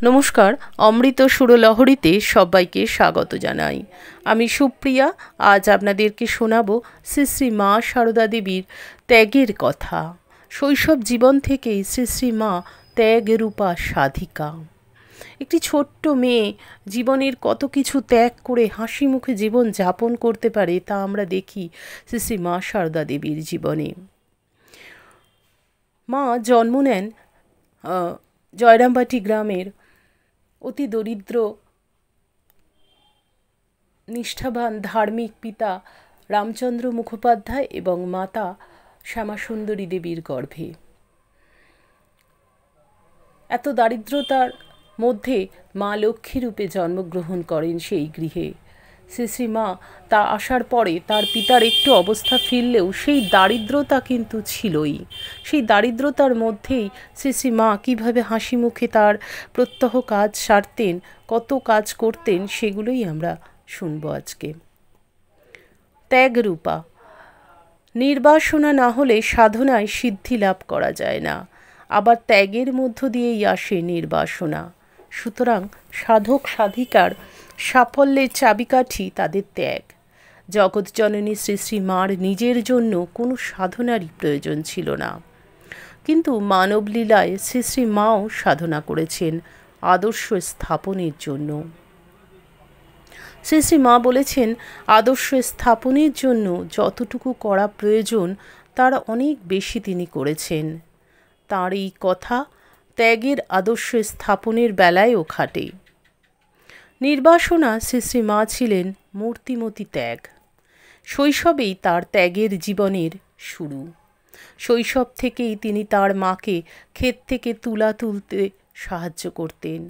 নমস্কার, অমৃত সুরলহরীতে সবাইকে স্বাগত জানাই। আমি সুপ্রিয়া। আজ আপনাদেরকে শোনাবো শ্রী শ্রী মা সারদা দেবীর ত্যাগের কথা। শৈশব জীবন থেকেই শ্রী শ্রী মা ত্যাগরূপা সাধিকা। একটি ছোট্ট মেয়ে জীবনের কত কিছু ত্যাগ করে হাসি মুখে জীবন যাপন করতে পারে তা আমরা দেখি শ্রী শ্রী মা সারদা দেবীর জীবনে। মা জন্ম নেন জয়রামবাটি গ্রামের অতি দরিদ্র নিষ্ঠাবান ধার্মিক পিতা রামচন্দ্র মুখোপাধ্যায় এবং মাতা শ্যামাসুন্দরী দেবীর গর্ভে। এত দারিদ্রতার মধ্যে মা লক্ষ্মী রূপে জন্মগ্রহণ করেন সেই গৃহে। শ্রী শ্রী মা তা আসার পরে তার পিতার একটু অবস্থা ফিরলেও সেই দারিদ্রতা কিন্তু ছিলই। সেই দারিদ্রতার মধ্যেই শ্রী শ্রী মা কীভাবে হাসি মুখে তার প্রত্যহ কাজ সারতেন, কত কাজ করতেন, সেগুলোই আমরা শুনব আজকে। ত্যাগরূপা। নির্বাসনা না হলে সাধনায় সিদ্ধি লাভ করা যায় না, আবার ত্যাগের মধ্য দিয়েই আসে নির্বাসনা। সুতরাং সাধক সাধিকার সাফল্যের চাবিকাঠি তাদের ত্যাগ। জগৎজননী শ্রী শ্রী মার নিজের জন্য কোনো সাধনারই প্রয়োজন ছিল না, কিন্তু মানবলীলায় শ্রী শ্রী মাও সাধনা করেছেন আদর্শ স্থাপনের জন্য। শ্রী শ্রী মা বলেছেন, আদর্শ স্থাপনের জন্য যতটুকু করা প্রয়োজন তার অনেক বেশি তিনি করেছেন। তাঁর এই কথা ত্যাগের আদর্শ স্থাপনের বেলায়ও খাটে। নির্বাসনা শ্রী শ্রী মা ছিলেন মূর্তিমতী ত্যাগ। শৈশবেই তার ত্যাগের জীবনের শুরু। শৈশব থেকেই তিনি তার মাকে ক্ষেত থেকে তুলা তুলতে সাহায্য করতেন।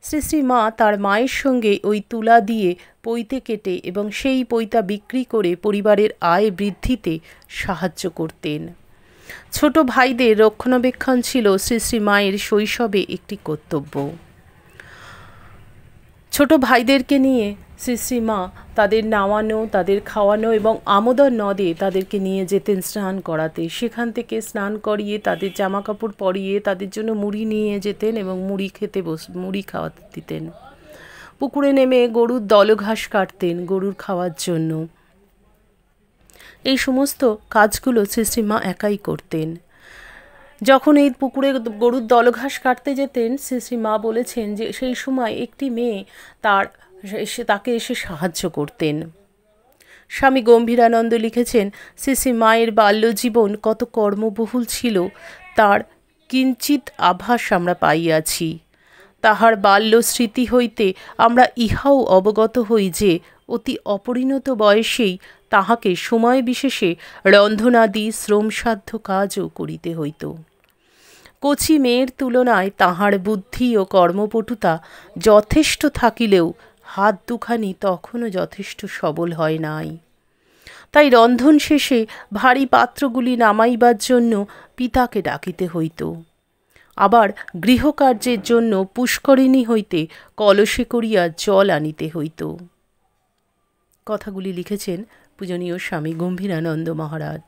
শ্রী শ্রী মা তার মায়ের সঙ্গে ওই তুলা দিয়ে পৈতে কেটে এবং সেই পৈতা বিক্রি করে পরিবারের আয় বৃদ্ধিতে সাহায্য করতেন। ছোট ভাইদের রক্ষণাবেক্ষণ ছিল শ্রী শ্রী মায়ের শৈশবে একটি কর্তব্য। ছোট ভাইদেরকে নিয়ে শ্রী শ্রী মা তাদের নাওয়ানো, তাদের খাওয়ানো এবং আমোদর নদে তাদেরকে নিয়ে যেতেন স্নান করাতে। সেখান থেকে স্নান করিয়ে তাদের জামা কাপড় পরিয়ে তাদের জন্য মুড়ি নিয়ে যেতেন এবং মুড়ি খাওয়াতে দিতেন। পুকুরে নেমে গরুর দলঘাস কাটতেন গরুর খাওয়ার জন্য। এই সমস্ত কাজগুলো শ্রী শ্রী মা একাই করতেন। যখন এই পুকুরে গরুর দলঘাস কাটতে যেতেন, শ্রী শ্রী মা বলেছেন যে সেই সময় একটি মেয়ে তাকে এসে সাহায্য করতেন। স্বামী গম্ভীরানন্দ লিখেছেন, শ্রী শ্রী মায়ের বাল্যজীবন কত কর্মবহুল ছিল তার কিঞ্চিত আভাস আমরা পাইয়াছি। তাহার বাল্য স্মৃতি হইতে আমরা ইহাও অবগত হই যে অতি অপরিণত বয়সেই তাহাকে সময় বিশেষে রন্ধনাদি শ্রমসাধ্য কাজও করিতে হইত। কচি মেয়ের তুলনায় তাহার বুদ্ধি ও কর্মপটুতা যথেষ্ট থাকিলেও হাত দুখানি তখনও যথেষ্ট সবল হয় নাই। তাই রন্ধন শেষে ভারী পাত্রগুলি নামাইবার জন্য পিতাকে ডাকিতে হইত। আবার গৃহকার্যের জন্য পুষ্করিণী হইতে কলসে করিয়া জল আনিতে হইত। কথাগুলি লিখেছেন পূজনীয় স্বামী গম্ভীরানন্দ মহারাজ।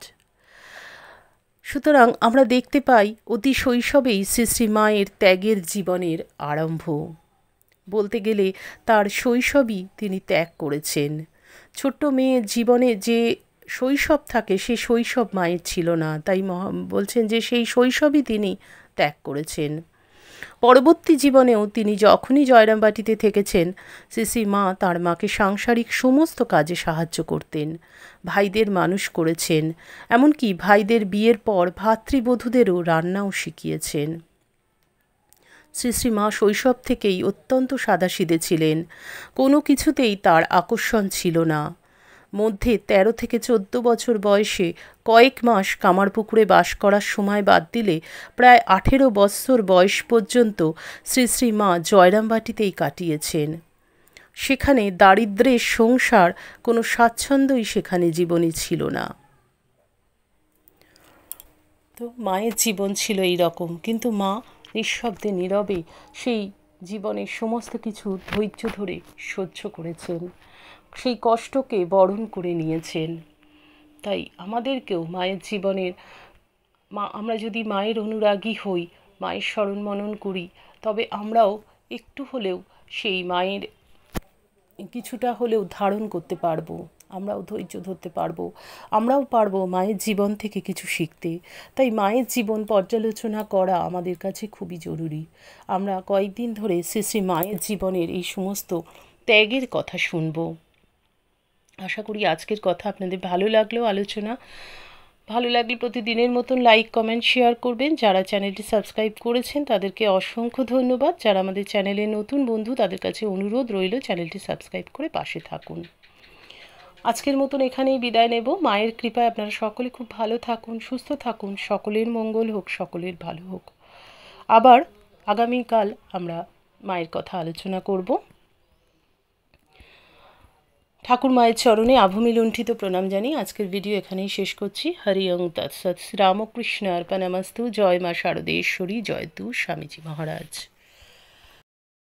সুতরাং আমরা দেখতে পাই অতি শৈশবেই শ্রী শ্রী মায়ের ত্যাগের জীবনের আরম্ভ। বলতে গেলে তার শৈশবই তিনি ত্যাগ করেছেন। ছোট্ট মেয়ের জীবনে যে শৈশব থাকে সে শৈশব মায়ের ছিল না, তাই বলছেন যে সেই শৈশবই তিনি ত্যাগ করেছেন। পরবর্তী জীবনেও তিনি যখনই জয়রামবাটিতে থেকেছেন, শ্রী শ্রী মা তার মাকে সাংসারিক সমস্ত কাজে সাহায্য করতেন। ভাইদের মানুষ করেছেন, এমনকি ভাইদের বিয়ের পর ভাতৃবধূদেরও রান্নাও শিখিয়েছেন। শ্রী শ্রী মা শৈশব থেকেই অত্যন্ত সাদাসিধে ছিলেন। কোনো কিছুতেই তার আকর্ষণ ছিল না। মধ্যে 13 থেকে 14 বছর বয়সে কয়েক মাস কামারপুকুরে বাস করার সময় বাদ দিলে প্রায় 18 বৎসর বয়স পর্যন্ত শ্রী শ্রী মা জয়রামবাটিতেই কাটিয়েছেন। সেখানে দারিদ্র্যের সংসার, কোনো স্বাচ্ছন্দ্যই সেখানে জীবনে ছিল না। তো মায়ের জীবন ছিল এই রকম, কিন্তু মা নিঃশব্দে নীরবে সেই জীবনের সমস্ত কিছু ধৈর্য ধরে সহ্য করেছেন, সেই কষ্টকে বরণ করে নিয়েছেন। তাই আমাদেরকেও মায়ের জীবনের আমরা যদি মায়ের অনুরাগী হই, মায়ের স্মরণ মনন করি, তবে আমরাও একটু হলেও সেই মায়ের কিছুটা হলেও ধারণ করতে পারবো, আমরাও ধৈর্য ধরতে পারবো, আমরাও পারবো মায়ের জীবন থেকে কিছু শিখতে। তাই মায়ের জীবন পর্যালোচনা করা আমাদের কাছে খুবই জরুরি। আমরা কয়েকদিন ধরে শ্রী শ্রী মায়ের জীবনের এই সমস্ত ত্যাগের কথা শুনবো। আশা করি আজকের কথা আপনাদের ভালো লাগলো। আলোচনা ভালো লাগলে প্রতিদিনের মতন লাইক, কমেন্ট, শেয়ার করবেন। যারা চ্যানেলটি সাবস্ক্রাইব করেছেন তাদেরকে অসংখ্য ধন্যবাদ। যারা আমাদের চ্যানেলের নতুন বন্ধু তাদের কাছে অনুরোধ রইল চ্যানেলটি সাবস্ক্রাইব করে পাশে থাকুন। আজকের মতন এখানেই বিদায় নেব। মায়ের কৃপায় আপনারা সকলে খুব ভালো থাকুন, সুস্থ থাকুন, সকলের মঙ্গল হোক, সকলের ভালো হোক। আবার আগামীকাল আমরা মায়ের কথা আলোচনা করব। ঠাকুর মায়ের চরণে আভূমি লুণ্ঠিত প্রণাম জানিয়ে আজকের ভিডিও এখানেই শেষ করছি। হরি ওং তৎসৎ। শ্রীরামকৃষ্ণ অর্পণমস্তু। জয় মা শারদেশ্বরী, জয় তু স্বামীজি মহারাজ।